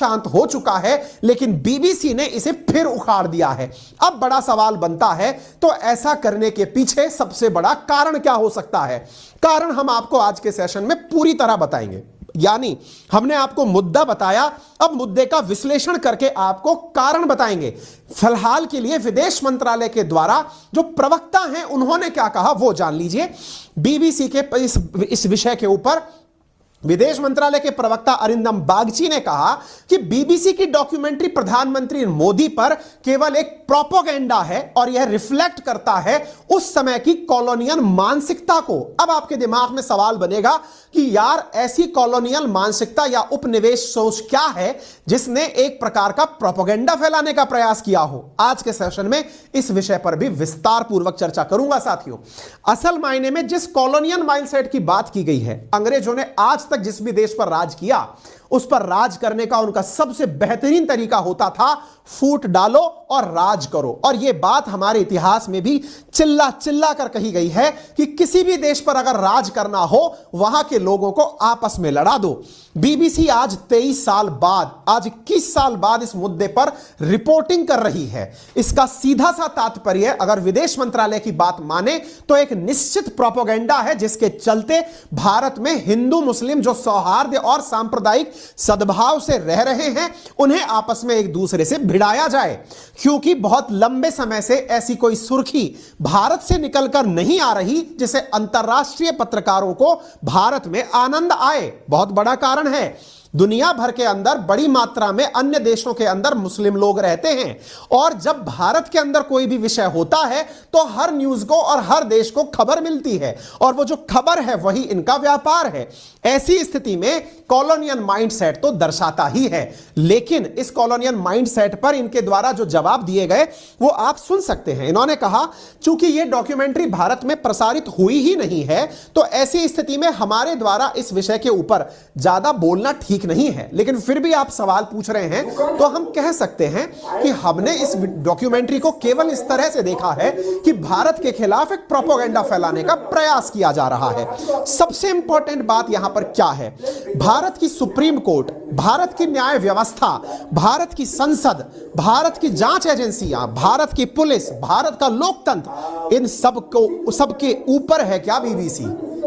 शांत हो चुका है, लेकिन बीबीसी ने इसे फिर उखाड़ दिया है। अब बड़ा सवाल बनता है, तो ऐसा करने के पीछे सबसे बड़ा कारण क्या हो सकता है? कारण हम आपको आज के सेशन में पूरी तरह बताएंगे। यानी हमने आपको मुद्दा बताया, अब मुद्दे का विश्लेषण करके आपको कारण बताएंगे। फिलहाल के लिए विदेश मंत्रालय के द्वारा जो प्रवक्ता हैं उन्होंने क्या कहा वो जान लीजिए। बीबीसी के इस विषय के ऊपर विदेश मंत्रालय के प्रवक्ता अरिंदम बागची ने कहा कि बीबीसी की डॉक्यूमेंट्री प्रधानमंत्री मोदी पर केवल एक प्रोपेगेंडा है और यह रिफ्लेक्ट करता है उस समय की कॉलोनियल मानसिकता को। अब आपके दिमाग में सवाल बनेगा कि यार ऐसी कॉलोनियल मानसिकता या उपनिवेश सोच क्या है जिसने एक प्रकार का प्रोपेगेंडा फैलाने का प्रयास किया हो। आज के सेशन में इस विषय पर भी विस्तार पूर्वक चर्चा करूंगा। साथियों, असल मायने में जिस कॉलोनियल माइंडसेट की बात की गई है, अंग्रेजों ने आज तक जिस भी देश पर राज किया उस पर राज करने का उनका सबसे बेहतरीन तरीका होता था फूट डालो और राज करो। और यह बात हमारे इतिहास में भी चिल्ला चिल्ला कर कही गई है कि किसी भी देश पर अगर राज करना हो वहां के लोगों को आपस में लड़ा दो। बीबीसी आज 23 साल बाद, आज 21 साल बाद इस मुद्दे पर रिपोर्टिंग कर रही है। इसका सीधा सा तात्पर्य अगर विदेश मंत्रालय की बात माने तो एक निश्चित प्रोपेगेंडा है जिसके चलते भारत में हिंदू मुस्लिम जो सौहार्द और सांप्रदायिक सद्भाव से रह रहे हैं उन्हें आपस में एक दूसरे से भिड़ाया जाए। क्योंकि बहुत लंबे समय से ऐसी कोई सुर्खी भारत से निकलकर नहीं आ रही जिसे अंतर्राष्ट्रीय पत्रकारों को भारत में आनंद आए। बहुत बड़ा कारण है, दुनिया भर के अंदर बड़ी मात्रा में अन्य देशों के अंदर मुस्लिम लोग रहते हैं और जब भारत के अंदर कोई भी विषय होता है तो हर न्यूज को और हर देश को खबर मिलती है और वो जो खबर है वही इनका व्यापार है। ऐसी स्थिति में कॉलोनियल माइंडसेट तो दर्शाता ही है, लेकिन इस कॉलोनियल माइंडसेट पर इनके द्वारा जो जवाब दिए गए वो आप सुन सकते हैं। इन्होंने कहा चूंकि ये डॉक्यूमेंट्री भारत में प्रसारित हुई ही नहीं है तो ऐसी स्थिति में हमारे द्वारा इस विषय के ऊपर ज्यादा बोलना ठीक नहीं है, लेकिन फिर भी आप सवाल पूछ रहे हैं तो हम कह सकते हैं कि हमने इस डॉक्यूमेंट्री को केवल इस तरह से देखा है कि भारत के खिलाफ एक प्रोपेगेंडा फैलाने का प्रयास किया जा रहा है। सबसे इंपॉर्टेंट बात यहां पर क्या है? भारत की सुप्रीम कोर्ट, भारत की न्याय व्यवस्था, भारत की संसद, भारत की जांच एजेंसियां, भारत की पुलिस, भारत का लोकतंत्र, इन सबके ऊपर है क्या बीबीसी?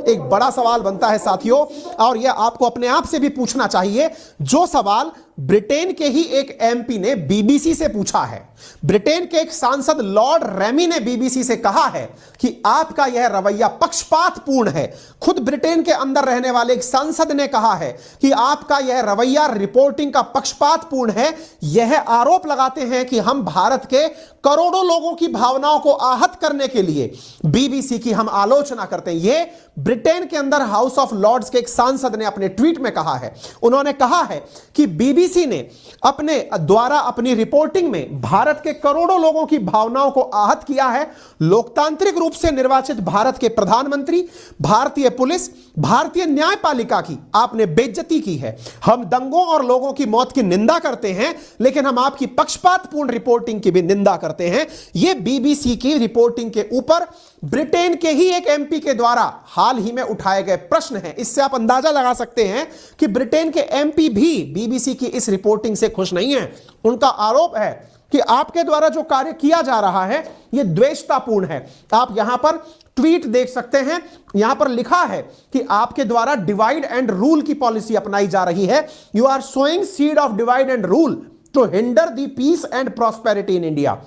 एक बड़ा सवाल बनता है साथियों, और यह आपको अपने आप से भी पूछना चाहिए, जो सवाल ब्रिटेन के ही एक एमपी ने बीबीसी से पूछा है। ब्रिटेन के एक सांसद लॉर्ड रेमी ने बीबीसी से कहा है कि आपका यह रवैया पक्षपातपूर्ण है। खुद ब्रिटेन के अंदर रहने वाले एक सांसद ने कहा है कि आपका यह रवैया रिपोर्टिंग का पक्षपातपूर्ण है। यह आरोप लगाते हैं कि हम भारत के करोड़ों लोगों की भावनाओं को आहत करने के लिए बीबीसी की हम आलोचना करते हैं। यह ब्रिटेन के अंदर हाउस ऑफ लॉर्ड्स के एक सांसद ने अपने ट्वीट में कहा है। उन्होंने कहा है कि बीबीसी ने अपने द्वारा अपनी रिपोर्टिंग में भारत के करोड़ों लोगों की भावनाओं को आहत किया है। लोकतांत्रिक रूप से निर्वाचित भारत के प्रधानमंत्री, भारतीय पुलिस, भारतीय न्यायपालिका की आपने बेइज्जती की है। हम दंगों और लोगों की मौत की निंदा करते हैं, लेकिन हम आपकी पक्षपातपूर्ण रिपोर्टिंग की भी निंदा करते हैं। यह बीबीसी की रिपोर्टिंग के ऊपर ब्रिटेन के ही एक एमपी के द्वारा हाल ही में उठाए गए प्रश्न हैं। इससे आप अंदाजा लगा सकते हैं कि ब्रिटेन के एमपी भी बीबीसी की इस रिपोर्टिंग से खुश नहीं है। उनका आरोप है कि आपके द्वारा जो कार्य किया जा रहा है यह द्वेषतापूर्ण है। आप यहां पर ट्वीट देख सकते हैं, यहां पर लिखा है कि आपके द्वारा डिवाइड एंड रूल की पॉलिसी अपनाई जा रही है। You are sowing seed of divide and rule to hinder the peace and prosperity in India.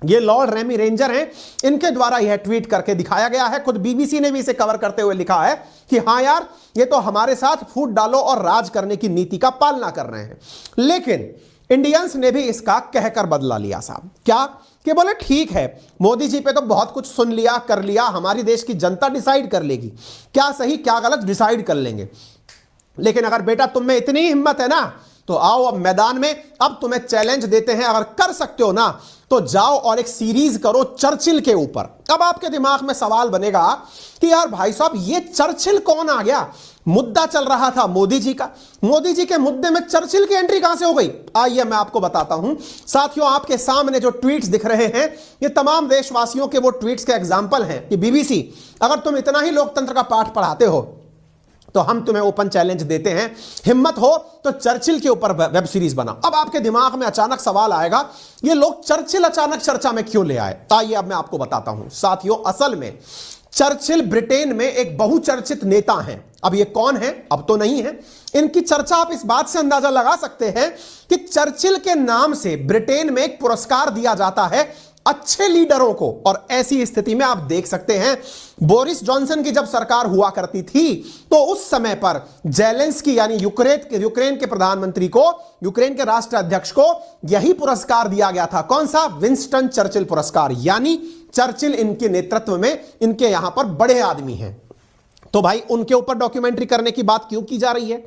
ये लॉर्ड रेमी रेंजर हैं, इनके द्वारा यह ट्वीट करके दिखाया गया है। खुद बीबीसी ने भी इसे कवर करते हुए लिखा है कि हां यार, ये तो हमारे साथ फूट डालो और राज करने की नीति का पालना कर रहे हैं। लेकिन इंडियंस ने भी इसका कहकर बदला लिया साहब। क्या कि बोले ठीक है, मोदी जी पे तो बहुत कुछ सुन लिया, कर लिया, हमारी देश की जनता डिसाइड कर लेगी, क्या सही क्या गलत डिसाइड कर लेंगे। लेकिन अगर बेटा तुम में इतनी हिम्मत है ना तो आओ अब मैदान में, अब तुम्हें चैलेंज देते हैं, अगर कर सकते हो ना तो जाओ और एक सीरीज करो चर्चिल के ऊपर। अब आपके दिमाग में सवाल बनेगा कि यार भाई साहब, ये चर्चिल कौन आ गया? मुद्दा चल रहा था मोदी जी का, मोदी जी के मुद्दे में चर्चिल की एंट्री कहां से हो गई? आइए मैं आपको बताता हूं। साथियों, आपके सामने जो ट्वीट्स दिख रहे हैं ये तमाम देशवासियों के वो ट्वीट्स के एग्जाम्पल हैं कि बीबीसी, अगर तुम इतना ही लोकतंत्र का पाठ पढ़ाते हो तो हम तुम्हें ओपन चैलेंज देते हैं, हिम्मत हो तो चर्चिल के ऊपर वेब सीरीज बनाओ। अब आपके दिमाग में अचानक सवाल आएगा, ये लोग चर्चिल अचानक चर्चा में क्यों ले आए? आइए अब मैं आपको बताता हूं। साथियों, असल में चर्चिल ब्रिटेन में एक बहुचर्चित नेता हैं। अब ये कौन है? अब तो नहीं है। इनकी चर्चा आप इस बात से अंदाजा लगा सकते हैं कि चर्चिल के नाम से ब्रिटेन में एक पुरस्कार दिया जाता है अच्छे लीडरों को। और ऐसी स्थिति में आप देख सकते हैं, बोरिस जॉनसन की जब सरकार हुआ करती थी तो उस समय पर जेलेंस्की यानी यूक्रेन के प्रधानमंत्री को, यूक्रेन के राष्ट्राध्यक्ष को यही पुरस्कार दिया गया था। कौन सा? विंस्टन चर्चिल पुरस्कार। यानी चर्चिल इनके नेतृत्व में, इनके यहां पर बड़े आदमी हैं। तो भाई उनके ऊपर डॉक्यूमेंट्री करने की बात क्यों की जा रही है?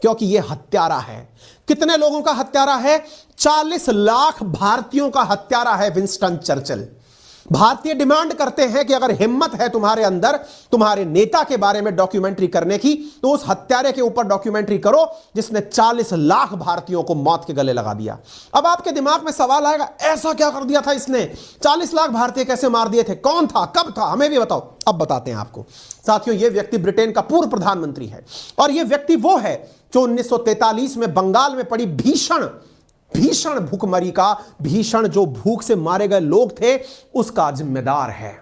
क्योंकि यह हत्यारा है। कितने लोगों का हत्यारा है? 40 लाख भारतीयों का हत्यारा है विंस्टन चर्चिल। भारतीय डिमांड करते हैं कि अगर हिम्मत है तुम्हारे अंदर तुम्हारे नेता के बारे में डॉक्यूमेंट्री करने की, तो उस हत्यारे के ऊपर डॉक्यूमेंट्री करो जिसने 40 लाख भारतीयों को मौत के गले लगा दिया। अब आपके दिमाग में सवाल आएगा, ऐसा क्या कर दिया था इसने? 40 लाख भारतीय कैसे मार दिए थे? कौन था? कब था? हमें भी बताओ। अब बताते हैं आपको। साथियों, यह व्यक्ति ब्रिटेन का पूर्व प्रधानमंत्री है और यह व्यक्ति वो है जो 1943 में बंगाल में पड़ी भीषण भूखमरी का, भीषण जो भूख से मारे गए लोग थे, उसका जिम्मेदार है।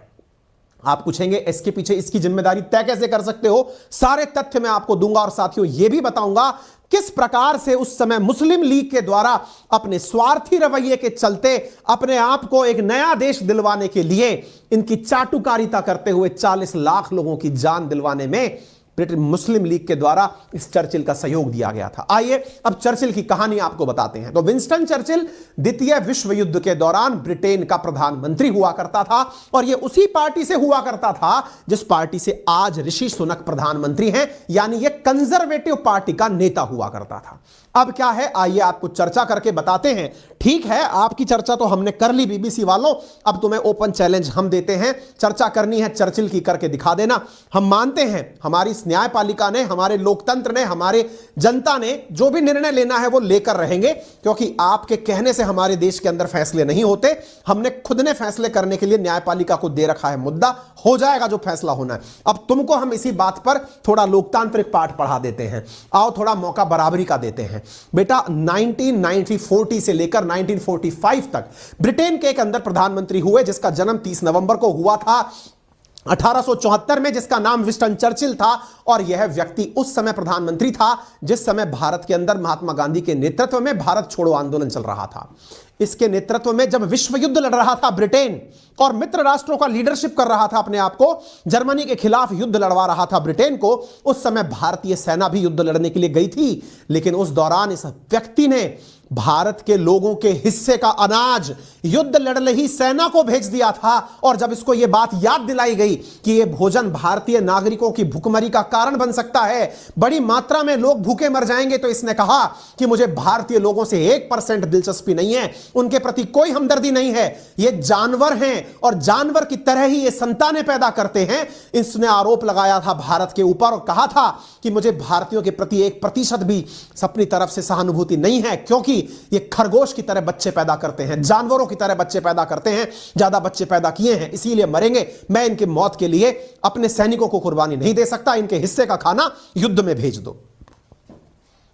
आप पूछेंगे इसके पीछे इसकी जिम्मेदारी तय कैसे कर सकते हो? सारे तथ्य मैं आपको दूंगा और साथियों यह भी बताऊंगा किस प्रकार से उस समय मुस्लिम लीग के द्वारा अपने स्वार्थी रवैये के चलते अपने आप को एक नया देश दिलवाने के लिए इनकी चाटुकारिता करते हुए 40 लाख लोगों की जान दिलवाने में ब्रिटेन मुस्लिम लीग के द्वारा इस चर्चिल का सहयोग दिया गया था। आइए अब चर्चिल की कहानी आपको बताते हैं। तो विंस्टन चर्चिल द्वितीय विश्व युद्ध के दौरान ब्रिटेन का प्रधानमंत्री हुआ करता था और यह उसी पार्टी से हुआ करता था जिस पार्टी से आज ऋषि सुनक प्रधानमंत्री हैं, यानी यह कंजर्वेटिव पार्टी का नेता हुआ करता था। अब क्या है, आइए आपको चर्चा करके बताते हैं। ठीक है, आपकी चर्चा तो हमने कर ली बीबीसी वालों, अब तुम्हें ओपन चैलेंज हम देते हैं। चर्चा करनी है चर्चिल की, करके दिखा देना। हम मानते हैं हमारी न्यायपालिका ने, हमारे लोकतंत्र ने, हमारे जनता ने जो भी निर्णय लेना है वो लेकर रहेंगे, क्योंकि आपके कहने से हमारे देश के अंदर फैसले नहीं होते। हमने खुद ने फैसले करने के लिए न्यायपालिका को दे रखा है मुद्दा, हो जाएगा जो फैसला होना है। अब तुमको हम इसी बात पर थोड़ा लोकतांत्रिक पाठ पढ़ा देते हैं। आओ थोड़ा मौका बराबरी का देते हैं। बेटा 1940 से लेकर 1945 तक ब्रिटेन के एक अंदर प्रधानमंत्री हुए जिसका जन्म 30 नवंबर को हुआ था 1874 में, जिसका नाम विंस्टन चर्चिल था। और यह व्यक्ति उस समय प्रधानमंत्री था जिस समय भारत के अंदर महात्मा गांधी के नेतृत्व में भारत छोड़ो आंदोलन चल रहा था। इसके नेतृत्व में जब विश्व युद्ध लड़ रहा था ब्रिटेन और मित्र राष्ट्रों का लीडरशिप कर रहा था, अपने आप को जर्मनी के खिलाफ युद्ध लड़वा रहा था ब्रिटेन को, उस समय भारतीय सेना भी युद्ध लड़ने के लिए गई थी। लेकिन उस दौरान इस व्यक्ति ने भारत के लोगों के हिस्से का अनाज युद्ध लड़ रही सेना को भेज दिया था। और जब इसको यह बात याद दिलाई गई कि यह भोजन भारतीय नागरिकों की भूखमरी का कारण बन सकता है, बड़ी मात्रा में लोग भूखे मर जाएंगे, तो इसने कहा कि मुझे भारतीय लोगों से 1% दिलचस्पी नहीं है, उनके प्रति कोई हमदर्दी नहीं है, ये जानवर हैं और जानवर की तरह ही ये संतानें पैदा करते हैं। इसने आरोप लगाया था भारत के ऊपर और कहा था कि मुझे भारतीयों के प्रति 1% भी अपनी तरफ से सहानुभूति नहीं है, क्योंकि ये खरगोश की तरह बच्चे पैदा करते हैं, जानवरों की तरह बच्चे पैदा करते हैं, ज्यादा बच्चे पैदा किए हैं इसीलिए मरेंगे। मैं इनकी मौत के लिए अपने सैनिकों को कुर्बानी नहीं दे सकता, इनके हिस्से का खाना युद्ध में भेज दो।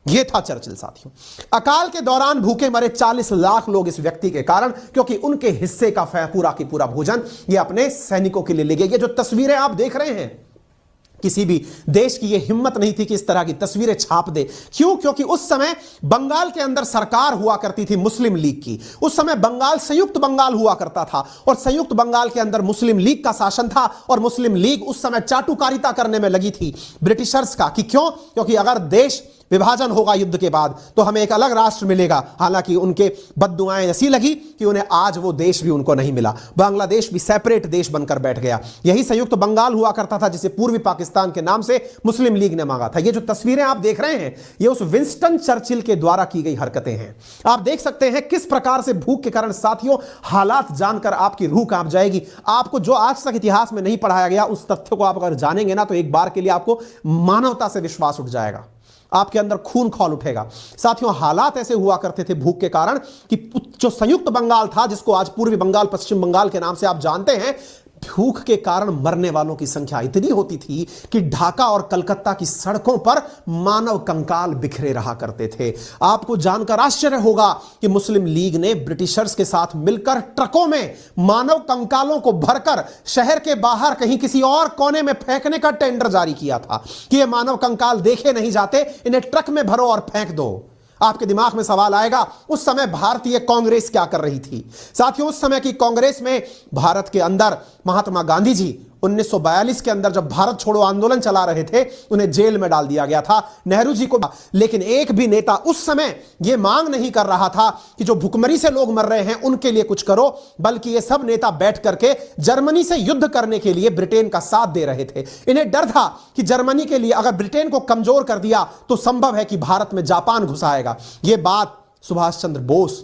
यह था चर्चिल। साथियों, अकाल के दौरान भूखे मरे 40 लाख लोग इस व्यक्ति के कारण, क्योंकि उनके हिस्से का पूरा की पूरा भोजन ये अपने सैनिकों के लिए ले गए। ये जो तस्वीरें आप देख रहे हैं, किसी भी देश की यह हिम्मत नहीं थी कि इस तरह की तस्वीरें छाप दे। क्यों? क्योंकि उस समय बंगाल के अंदर सरकार हुआ करती थी मुस्लिम लीग की। उस समय बंगाल संयुक्त बंगाल हुआ करता था और संयुक्त बंगाल के अंदर मुस्लिम लीग का शासन था और मुस्लिम लीग उस समय चाटुकारिता करने में लगी थी ब्रिटिशर्स का। कि क्यों? क्योंकि अगर देश विभाजन होगा युद्ध के बाद तो हमें एक अलग राष्ट्र मिलेगा। हालांकि उनके बद्दुआएं ऐसी लगी कि उन्हें आज वो देश भी उनको नहीं मिला, बांग्लादेश भी सेपरेट देश बनकर बैठ गया। यही संयुक्त बंगाल हुआ करता था जिसे पूर्वी पाकिस्तान के नाम से मुस्लिम लीग ने मांगा था। ये जो तस्वीरें आप देख रहे हैं ये उस विंस्टन चर्चिल के द्वारा की गई हरकतें हैं। आप देख सकते हैं किस प्रकार से भूख के कारण, साथियों हालात जानकर आपकी रूह कांप जाएगी। आपको जो आज तक इतिहास में नहीं पढ़ाया गया उस तथ्य को आप अगर जानेंगे ना तो एक बार के लिए आपको मानवता से विश्वास उठ जाएगा, आपके अंदर खून खौल उठेगा। साथियों हालात ऐसे हुआ करते थे भूख के कारण कि जो संयुक्त बंगाल था, जिसको आज पूर्वी बंगाल पश्चिम बंगाल के नाम से आप जानते हैं, भूख के कारण मरने वालों की संख्या इतनी होती थी कि ढाका और कलकत्ता की सड़कों पर मानव कंकाल बिखरे रहा करते थे। आपको जानकर आश्चर्य होगा कि मुस्लिम लीग ने ब्रिटिशर्स के साथ मिलकर ट्रकों में मानव कंकालों को भरकर शहर के बाहर कहीं किसी और कोने में फेंकने का टेंडर जारी किया था कि ये मानव कंकाल देखे नहीं जाते, इन्हें ट्रक में भरो और फेंक दो। आपके दिमाग में सवाल आएगा, उस समय भारतीय कांग्रेस क्या कर रही थी? साथियों, उस समय की कांग्रेस में भारत के अंदर महात्मा गांधी जी 1942 के अंदर जब भारत छोड़ो आंदोलन चला रहे थे, उन्हें जेल में डाल दिया गया था, नेहरू जी को। लेकिन एक भी नेता उस समय यह मांग नहीं कर रहा था कि जो भुखमरी से लोग मर रहे हैं उनके लिए कुछ करो, बल्कि ये सब नेता बैठ करके जर्मनी से युद्ध करने के लिए ब्रिटेन का साथ दे रहे थे। इन्हें डर था कि जर्मनी के लिए अगर ब्रिटेन को कमजोर कर दिया तो संभव है कि भारत में जापान घुस आएगा। यह बात सुभाष चंद्र बोस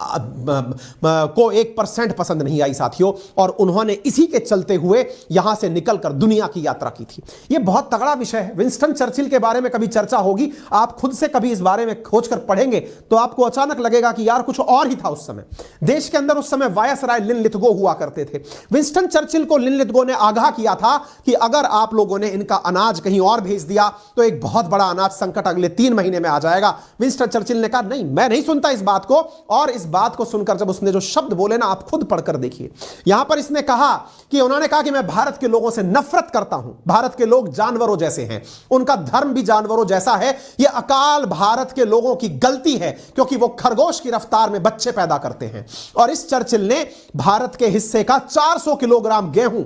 को 1% पसंद नहीं आई साथियों, और उन्होंने इसी के चलते हुए यहां से निकलकर दुनिया की यात्रा की थी। यह बहुत तगड़ा विषय है। विंस्टन चर्चिल के बारे में कभी चर्चा होगी, आप खुद से कभी इस बारे में खोजकर पढ़ेंगे तो आपको अचानक लगेगा कि यार कुछ और ही था उस समय। देश के अंदर उस समय वायसराय लिनलिथगो हुआ करते थे। विंस्टन चर्चिल को लिनलिथगो ने आगाह किया था कि अगर आप लोगों ने इनका अनाज कहीं और भेज दिया तो एक बहुत बड़ा अनाज संकट अगले 3 महीने में आ जाएगा। विंस्टन चर्चिल ने कहा नहीं, मैं नहीं सुनता इस बात को, और इस बात को सुनकर जब उसने जो शब्द बोले ना, आप खुद पढ़कर देखिए। यहां पर इसने कहा कि उन्होंने कहा कि मैं भारत के लोगों से नफरत करता हूं, भारत के लोग जानवरों जैसे हैं, उनका धर्म भी जानवरों जैसा है, यह अकाल भारत के लोगों की गलती है क्योंकि वो खरगोश की रफ्तार में बच्चे पैदा करते हैं। और इस चर्चिल ने भारत के हिस्से का 400 किलोग्राम गेहूं,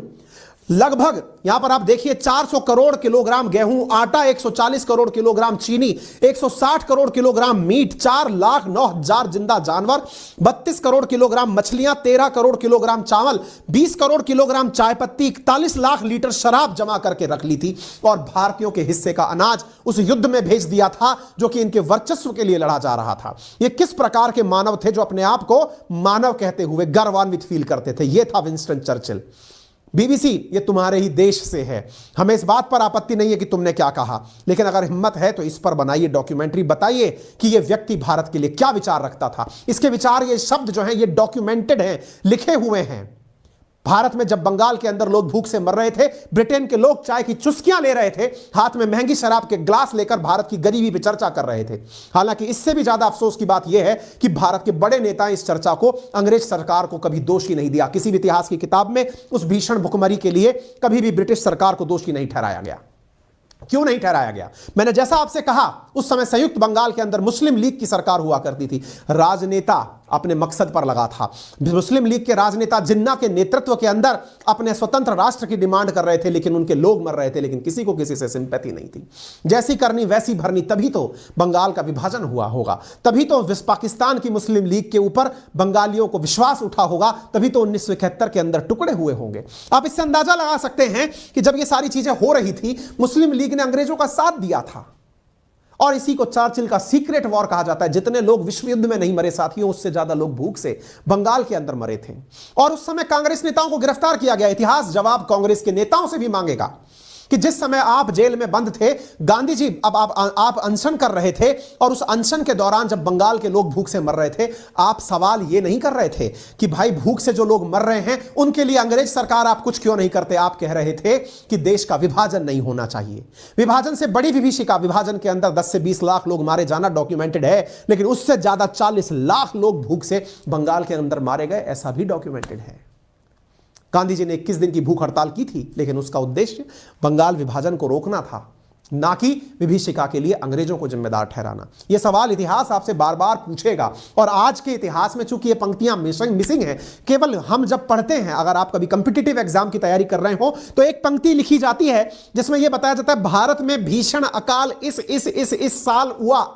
लगभग यहां पर आप देखिए 400 करोड़ किलोग्राम गेहूं, आटा 140 करोड़ किलोग्राम चीनी, 160 करोड़ किलोग्राम मीट, 4,09,000 जिंदा जानवर, 32 करोड़ किलोग्राम मछलियां, 13 करोड़ किलोग्राम चावल, 20 करोड़ किलोग्राम चाय पत्ती, 41 लाख लीटर शराब जमा करके रख ली थी और भारतीयों के हिस्से का अनाज उस युद्ध में भेज दिया था जो कि इनके वर्चस्व के लिए लड़ा जा रहा था। ये किस प्रकार के मानव थे जो अपने आप को मानव कहते हुए गर्वान्वित फील करते थे? ये था विंस्टन चर्चिल। बीबीसी, ये तुम्हारे ही देश से है, हमें इस बात पर आपत्ति नहीं है कि तुमने क्या कहा, लेकिन अगर हिम्मत है तो इस पर बनाइए डॉक्यूमेंट्री, बताइए कि ये व्यक्ति भारत के लिए क्या विचार रखता था। इसके विचार, ये शब्द जो हैं ये डॉक्यूमेंटेड हैं, लिखे हुए हैं। भारत में जब बंगाल के अंदर लोग भूख से मर रहे थे, ब्रिटेन के लोग चाय की चुस्कियां ले रहे थे, हाथ में महंगी शराब के ग्लास लेकर भारत की गरीबी पर चर्चा कर रहे थे। हालांकि इससे भी ज्यादा अफसोस की बात यह है कि भारत के बड़े नेता इस चर्चा को अंग्रेज सरकार को कभी दोषी नहीं दिया। किसी भी इतिहास की किताब में उस भीषण भुखमरी के लिए कभी भी ब्रिटिश सरकार को दोषी नहीं ठहराया गया। क्यों नहीं ठहराया गया? मैंने जैसा आपसे कहा, उस समय संयुक्त बंगाल के अंदर मुस्लिम लीग की सरकार हुआ करती थी। राजनेता अपने मकसद पर लगा था। मुस्लिम लीग के राजनेता जिन्ना के नेतृत्व के अंदर अपने स्वतंत्र राष्ट्र की डिमांड कर रहे थे, लेकिन उनके लोग मर रहे थे, लेकिन किसी को किसी से सिंपैथी नहीं थी। जैसी करनी वैसी भरनी, तभी तो बंगाल का विभाजन हुआ होगा, तभी तो पाकिस्तान की मुस्लिम लीग के ऊपर बंगालियों को विश्वास उठा होगा, तभी तो 1971 के अंदर टुकड़े हुए होंगे। आप इससे अंदाजा लगा सकते हैं कि जब ये सारी चीजें हो रही थी, मुस्लिम लीग ने अंग्रेजों का साथ दिया था। और इसी को चर्चिल का सीक्रेट वॉर कहा जाता है। जितने लोग विश्व युद्ध में नहीं मरे साथियों, उससे ज्यादा लोग भूख से बंगाल के अंदर मरे थे। और उस समय कांग्रेस नेताओं को गिरफ्तार किया गया। इतिहास जवाब कांग्रेस के नेताओं से भी मांगेगा कि जिस समय आप जेल में बंद थे, गांधी जी अब आप अनशन कर रहे थे, और उस अनशन के दौरान जब बंगाल के लोग भूख से मर रहे थे, आप सवाल ये नहीं कर रहे थे कि भाई भूख से जो लोग मर रहे हैं उनके लिए अंग्रेज सरकार आप कुछ क्यों नहीं करते। आप कह रहे थे कि देश का विभाजन नहीं होना चाहिए। विभाजन से बड़ी विभीषिका, विभाजन के अंदर 10 से 20 लाख लोग मारे जाना डॉक्यूमेंटेड है, लेकिन उससे ज्यादा 40 लाख लोग भूख से बंगाल के अंदर मारे गए, ऐसा भी डॉक्यूमेंटेड है। गांधी जी ने 21 दिन की भूख हड़ताल की थी, लेकिन उसका उद्देश्य बंगाल विभाजन को रोकना था, ना कि विभीषिका के लिए अंग्रेजों को जिम्मेदार ठहराना। यह सवाल इतिहास आपसे बार बार पूछेगा, और आज के इतिहास में चूंकि ये पंक्तियां मिसिंग हैं, केवल हम जब पढ़ते हैं, अगर आप कभी कंपिटिटिव एग्जाम की तैयारी कर रहे हो तो एक पंक्ति लिखी जाती है जिसमें यह बताया जाता है भारत में भीषण अकाल इस साल हुआ,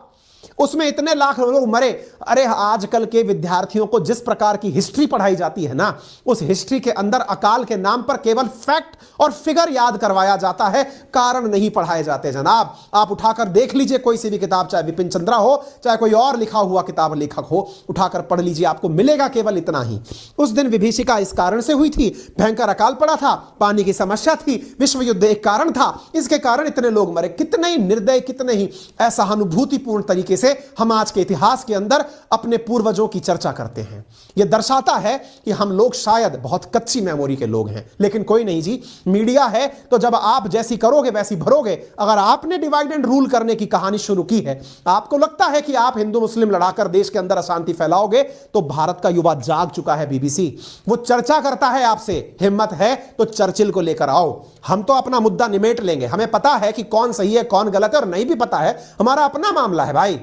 उसमें इतने लाख लोग मरे। अरे आजकल के विद्यार्थियों को जिस प्रकार की हिस्ट्री पढ़ाई जाती है ना, उस हिस्ट्री के अंदर अकाल के नाम पर केवल फैक्ट और फिगर याद करवाया जाता है, कारण नहीं पढ़ाए जाते जनाब। आप उठाकर देख लीजिए कोई सी भी किताब, चाहे विपिन चंद्रा हो, चाहे कोई और लिखा हुआ किताब लेखक हो, उठाकर पढ़ लीजिए, आपको मिलेगा केवल इतना ही। उस दिन विभीषिका इस कारण से हुई थी, भयंकर अकाल पड़ा था, पानी की समस्या थी, विश्व युद्ध एक कारण था, इसके कारण इतने लोग मरे। कितने ही निर्दय, कितने ही असहानुभूतिपूर्ण तरीके से से हम आज के इतिहास के अंदर अपने पूर्वजों की चर्चा करते हैं। यह दर्शाता है कि हम लोग शायद बहुत कच्ची मेमोरी के लोग हैं। लेकिन कोई नहीं जी, मीडिया है तो जब आप जैसी करोगे वैसी भरोगे। अगर आपने डिवाइड एंड रूल करने की कहानी शुरू की है, आपको लगता है कि आप हिंदू मुस्लिम लड़ाकर देश के अंदर अशांति फैलाओगे, तो भारत का युवा जाग चुका है। बीबीसी वो चर्चा करता है आपसे, हिम्मत है तो चर्चिल को लेकर आओ, हम तो अपना मुद्दा निमेट लेंगे। हमें पता है कि कौन सही है कौन गलत है, और नहीं भी पता है हमारा अपना मामला है भाई।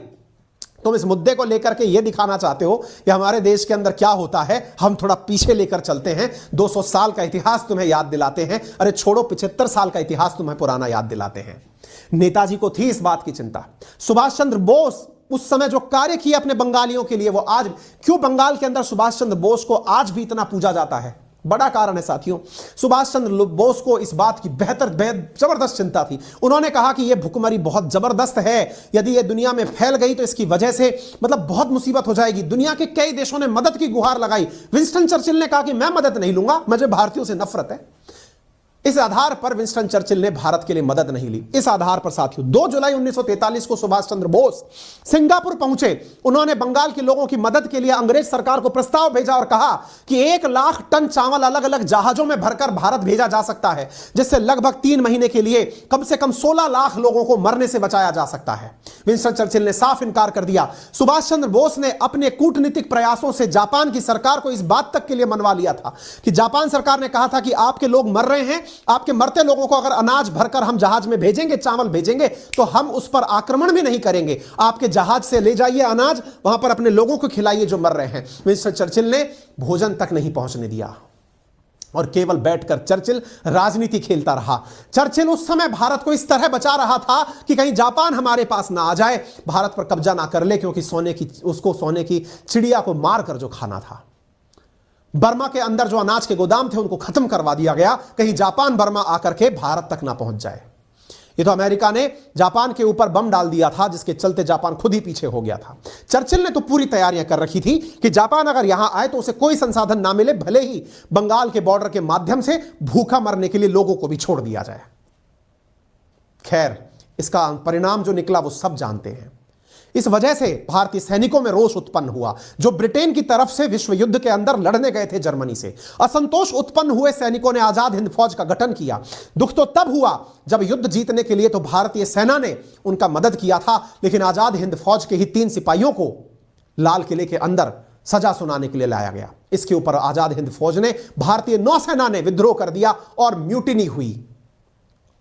तुम इस मुद्दे को लेकर के यह दिखाना चाहते हो कि हमारे देश के अंदर क्या होता है, हम थोड़ा पीछे लेकर चलते हैं, 200 साल का इतिहास तुम्हें याद दिलाते हैं। अरे छोड़ो, 75 साल का इतिहास तुम्हें पुराना याद दिलाते हैं। नेताजी को थी इस बात की चिंता। सुभाष चंद्र बोस उस समय जो कार्य किए अपने बंगालियों के लिए, वो आज क्यों बंगाल के अंदर सुभाष चंद्र बोस को आज भी इतना पूजा जाता है? बड़ा कारण है साथियों। सुभाष चंद्र बोस को इस बात की जबरदस्त चिंता थी। उन्होंने कहा कि यह भुखमरी बहुत जबरदस्त है, यदि यह दुनिया में फैल गई तो इसकी वजह से बहुत मुसीबत हो जाएगी। दुनिया के कई देशों ने मदद की गुहार लगाई। विंस्टन चर्चिल ने कहा कि मैं मदद नहीं लूंगा, मुझे भारतीयों से नफरत है। इस आधार पर विंस्टन चर्चिल ने भारत के लिए मदद नहीं ली। इस आधार पर साथियों 2 जुलाई 1943 को सुभाष चंद्र बोस सिंगापुर पहुंचे। उन्होंने बंगाल के लोगों की मदद के लिए अंग्रेज सरकार को प्रस्ताव भेजा और कहा कि 1 लाख टन चावल अलग अलग जहाजों में भरकर भारत भेजा जा सकता है, जिससे लगभग 3 महीने के लिए कम से कम 16 लाख लोगों को मरने से बचाया जा सकता है। विंस्टन चर्चिल ने साफ इनकार कर दिया। सुभाष चंद्र बोस ने अपने कूटनीतिक प्रयासों से जापान की सरकार को इस बात तक के लिए मनवा लिया था कि जापान सरकार ने कहा था कि आपके लोग मर रहे हैं, आपके मरते लोगों को अगर अनाज भरकर हम जहाज में भेजेंगे, चावल भेजेंगे, तो हम उस पर आक्रमण भी नहीं करेंगे। आपके जहाज से ले जाइए अनाज, वहां पर अपने लोगों को खिलाइए जो मर रहे हैं। विंस्टन चर्चिल ने भोजन तक नहीं पहुंचने दिया और केवल बैठकर चर्चिल राजनीति खेलता रहा। चर्चिल उस समय भारत को इस तरह बचा रहा था कि कहीं जापान हमारे पास ना आ जाए, भारत पर कब्जा ना कर ले, क्योंकि उसको सोने की चिड़िया को मारकर जो खाना था। बर्मा के अंदर जो अनाज के गोदाम थे उनको खत्म करवा दिया गया, कहीं जापान बर्मा आकर के भारत तक ना पहुंच जाए। ये तो अमेरिका ने जापान के ऊपर बम डाल दिया था, जिसके चलते जापान खुद ही पीछे हो गया था। चर्चिल ने तो पूरी तैयारियां कर रखी थी कि जापान अगर यहां आए तो उसे कोई संसाधन ना मिले, भले ही बंगाल के बॉर्डर के माध्यम से भूखा मरने के लिए लोगों को भी छोड़ दिया जाए। खैर, इसका परिणाम जो निकला वो सब जानते हैं। इस वजह से भारतीय सैनिकों में रोष उत्पन्न हुआ, जो ब्रिटेन की तरफ से विश्व युद्ध के अंदर लड़ने गए थे जर्मनी से। असंतोष उत्पन्न हुए सैनिकों ने आजाद हिंद फौज का गठन किया। दुख तो तब हुआ जब युद्ध जीतने के लिए तो भारतीय सेना ने उनका मदद किया था, लेकिन आजाद हिंद फौज के ही 3 सिपाहियों को लाल किले के अंदर सजा सुनाने के लिए लाया गया। इसके ऊपर आजाद हिंद फौज ने, भारतीय नौसेना ने विद्रोह कर दिया और म्यूटिनी हुई।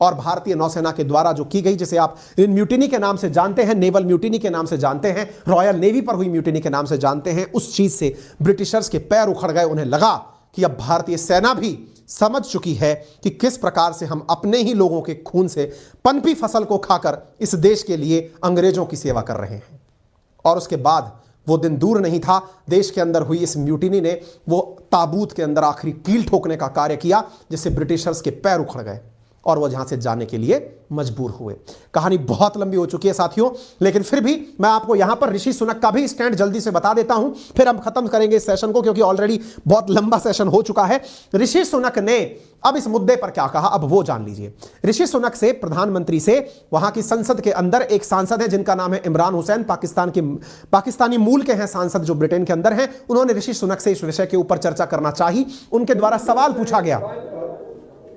और भारतीय नौसेना के द्वारा जो की गई, जिसे आप म्यूटिनी के नाम से जानते हैं, नेवल म्यूटिनी के नाम से जानते हैं, रॉयल नेवी पर हुई म्यूटिनी के नाम से जानते हैं, उस चीज से ब्रिटिशर्स के पैर उखड़ गए। उन्हें लगा कि अब भारतीय सेना भी समझ चुकी है कि किस प्रकार से हम अपने ही लोगों के खून से पनपी फसल को खाकर इस देश के लिए अंग्रेजों की सेवा कर रहे हैं। और उसके बाद वो दिन दूर नहीं था, देश के अंदर हुई इस म्यूटिनी ने वो ताबूत के अंदर आखिरी कील ठोकने का कार्य किया, जिससे ब्रिटिशर्स के पैर उखड़ गए और वो जहां से जाने के लिए मजबूर हुए। कहानी बहुत लंबी हो चुकी है साथियों, लेकिन फिर भी मैं आपको यहां पर ऋषि सुनक का भी स्टैंड जल्दी से बता देता हूं, फिर हम खत्म करेंगे इस सेशन को, क्योंकि ऑलरेडी बहुत लंबा सेशन हो चुका है। ऋषि सुनक ने अब इस मुद्दे पर क्या कहा, अब वो जान लीजिए। ऋषि सुनक से, प्रधानमंत्री से, वहां की संसद के अंदर एक सांसद है जिनका नाम है इमरान हुसैन, पाकिस्तानी मूल के हैं सांसद जो ब्रिटेन के अंदर हैं। उन्होंने ऋषि सुनक से इस विषय के ऊपर चर्चा करना चाही। उनके द्वारा सवाल पूछा गया।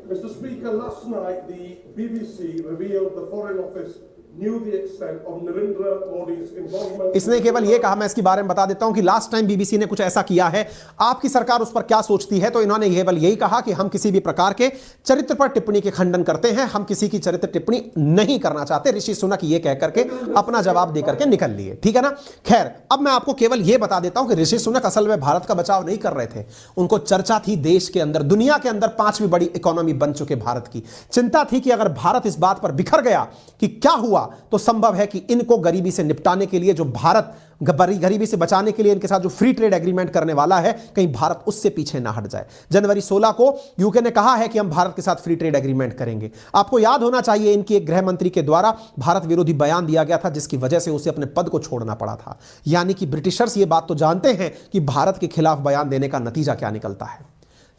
Mr. Speaker, last night the BBC revealed the Foreign Office knew the extent of Narendra Modi's involvement. इसने केवल यह कहा, मैं इसके बारे में बता देता हूं कि लास्ट टाइम बीबीसी ने कुछ ऐसा किया है, आपकी सरकार उस पर क्या सोचती है। तो इन्होंने केवल यही कहा कि हम किसी भी प्रकार के चरित्र पर टिप्पणी के खंडन करते हैं, हम किसी की चरित्र टिप्पणी नहीं करना चाहते। ऋषि सुनक ये कह करके अपना जवाब देकर के निकल लिए, ठीक है ना। खैर, अब मैं आपको केवल यह बता देता हूं कि ऋषि सुनक असल में भारत का बचाव नहीं कर रहे थे। उनको चर्चा थी देश के अंदर, दुनिया के अंदर 5वीं बड़ी इकोनॉमी बन चुके भारत की। चिंता थी कि अगर भारत इस बात पर बिखर गया कि क्या हुआ, तो संभव है कि इनको गरीबी से निपटाने के लिए, जो भारत गरीबी से बचाने के लिए इनके साथ जो फ्री ट्रेड एग्रीमेंट करने वाला है, कहीं भारत उससे पीछे ना हट जाए। जनवरी 16 को यूके ने कहा है कि हम भारत के साथ फ्री ट्रेड एग्रीमेंट करेंगे। आपको याद होना चाहिए, इनकी एक गृह मंत्री के द्वारा भारत विरोधी बयान दिया गया था, जिसकी वजह से उसे अपने पद को छोड़ना पड़ा था। यानी कि ब्रिटिशर्स ये बात तो जानते हैं कि भारत के खिलाफ बयान देने का नतीजा क्या निकलता है।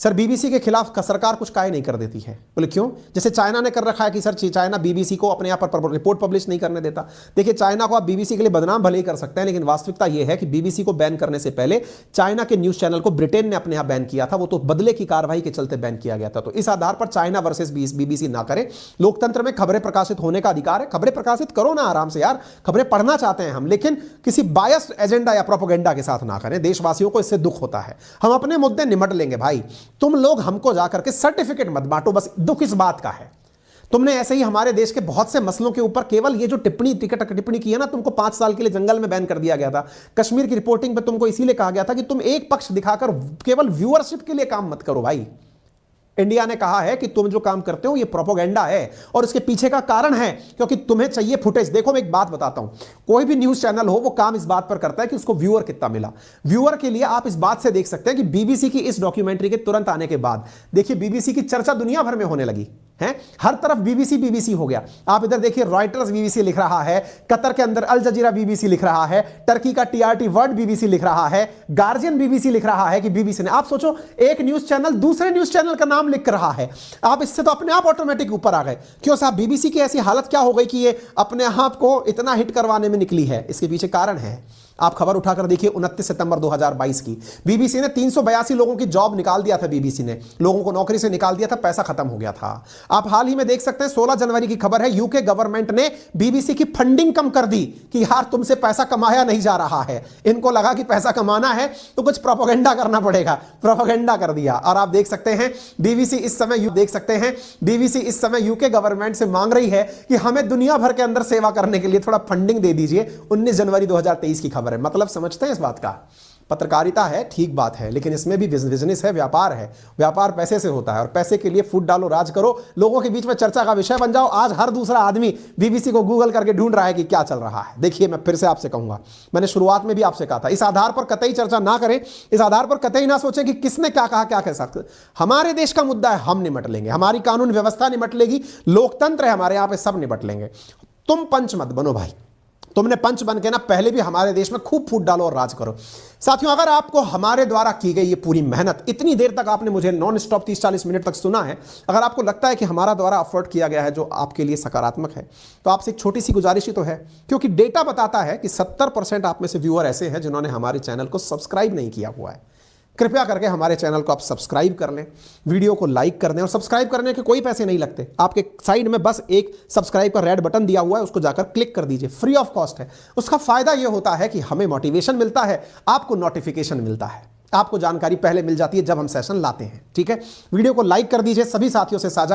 सर बीबीसी के खिलाफ सरकार कुछ काय नहीं कर देती है। बोले क्यों? जैसे चाइना ने कर रखा है कि सर चाइना बीबीसी को अपने यहाँ पर रिपोर्ट पब्लिश नहीं करने देता। देखिए चाइना को आप बीबीसी के लिए बदनाम भले ही कर सकते हैं, लेकिन वास्तविकता यह है कि बीबीसी को बैन करने से पहले चाइना के न्यूज चैनल को ब्रिटेन ने अपने यहाँ बैन किया था, वो तो बदले की कार्रवाई के चलते बैन किया गया था। तो इस आधार पर चाइना वर्सेस बीबीसी ना करें। लोकतंत्र में खबरें प्रकाशित होने का अधिकार है, खबरें प्रकाशित करो ना आराम से यार, खबरें पढ़ना चाहते हैं हम, लेकिन किसी बायस्ड एजेंडा या प्रोपेगेंडा के साथ ना करें। देशवासियों को इससे दुख होता है। हम अपने मुद्दे निमट लेंगे भाई, तुम लोग हमको जाकर के सर्टिफिकेट मत बांटो। बस दुख इस बात का है, तुमने ऐसे ही हमारे देश के बहुत से मसलों के ऊपर केवल ये जो टिप्पणी की है ना, तुमको 5 साल के लिए जंगल में बैन कर दिया गया था। कश्मीर की रिपोर्टिंग पे तुमको इसीलिए कहा गया था कि तुम एक पक्ष दिखाकर केवल व्यूअरशिप के लिए काम मत करो भाई। इंडिया ने कहा है कि तुम जो काम करते हो ये प्रोपेगेंडा है और इसके पीछे का कारण है क्योंकि तुम्हें चाहिए फुटेज। देखो मैं एक बात बताता हूं, कोई भी न्यूज चैनल हो वो काम इस बात पर करता है कि उसको व्यूअर कितना मिला। व्यूअर के लिए आप इस बात से देख सकते हैं कि बीबीसी की इस डॉक्यूमेंट्री के तुरंत आने के बाद देखिए बीबीसी की चर्चा दुनिया भर में होने लगी है। हर तरफ बीबीसी बीबीसी हो गया। आप इधर देखिए रॉयटर्स बीबीसी लिख रहा है, कतर के अंदर अल जजीरा बीबीसी लिख रहा है, टर्की का टीआरटी वर्ल्ड बीबीसी लिख रहा है, गार्जियन बीबीसी लिख रहा है कि बीबीसी ने। आप सोचो एक न्यूज चैनल दूसरे न्यूज चैनल का नाम लिख रहा है, आप इससे तो अपने आप ऑटोमेटिक ऊपर आ गए। क्यों साहब? बीबीसी की ऐसी हालत क्या हो गई कि ये अपने आप को इतना हिट करवाने में निकली है? इसके पीछे कारण है। आप खबर उठाकर देखिए 29 सितंबर 2022 की, बीबीसी ने 382 लोगों की जॉब निकाल दिया था। बीबीसी ने लोगों को नौकरी से निकाल दिया था, पैसा खत्म हो गया था। आप हाल ही में देख सकते हैं 16 जनवरी की खबर है, यूके गवर्नमेंट ने बीबीसी की फंडिंग कम कर दी कि यार तुमसे पैसा कमाया नहीं जा रहा है। इनको लगा कि पैसा कमाना है तो कुछ प्रोपेगेंडा करना पड़ेगा, प्रोपेगेंडा कर दिया। और आप देख सकते हैं बीबीसी इस समय यूके गवर्नमेंट से मांग रही है कि हमें दुनिया भर के अंदर सेवा करने के लिए थोड़ा फंडिंग दे दीजिए। 19 जनवरी 2023 की खबर है। मतलब समझते हैं इस बात का? पत्रकारिता है, ठीक बात है, लेकिन इसमें भी बिजनेस है, व्यापार है। व्यापार पैसे से होता है और पैसे के लिए फूट डालो, राज करो, लोगों के बीच में चर्चा का विषय बन जाओ। आज हर दूसरा आदमी बीबीसी को गूगल करके ढूंढ रहा है कि क्या चल रहा है। देखिए मैं फिर से आपसे कहूंगा, मैंने शुरुआत में भी आपसे कहा था, इस आधार पर कतई चर्चा ना करें, इस आधार पर कतई ना सोचें कि किसने क्या कहा, क्या कह सकते। हमारे देश का मुद्दा है, हम निमट लेंगे, हमारी कानून व्यवस्था निमट लेगी, लोकतंत्र है हमारे यहाँ पे, सब निमट लेंगे। तुम पंच मत बनो भाई, तुमने पंच बन के ना पहले भी हमारे देश में खूब फूट डालो और राज करो। साथियों अगर आपको हमारे द्वारा की गई ये पूरी मेहनत, इतनी देर तक आपने मुझे नॉन स्टॉप 30-40 मिनट तक सुना है, अगर आपको लगता है कि हमारा द्वारा एफर्ट किया गया है जो आपके लिए सकारात्मक है, तो आपसे एक छोटी सी गुजारिश ही तो है, क्योंकि डेटा बताता है कि 70% आप में से व्यूअर ऐसे हैं जिन्होंने हमारे चैनल को सब्सक्राइब नहीं किया हुआ है। कृपया करके हमारे चैनल को आप सब्सक्राइब कर लें, वीडियो को लाइक कर दें, और सब्सक्राइब करने के कोई पैसे नहीं लगते। आपके साइड में बस एक सब्सक्राइब का रेड बटन दिया हुआ है, उसको जाकर क्लिक कर दीजिए, फ्री ऑफ कॉस्ट है। उसका फायदा यह होता है कि हमें मोटिवेशन मिलता है, आपको नोटिफिकेशन मिलता है, आपको जानकारी पहले मिल जाती है जब हम सेशन लाते हैं। ठीक है, वीडियो को लाइक कर दीजिए, सभी साथियों से साझा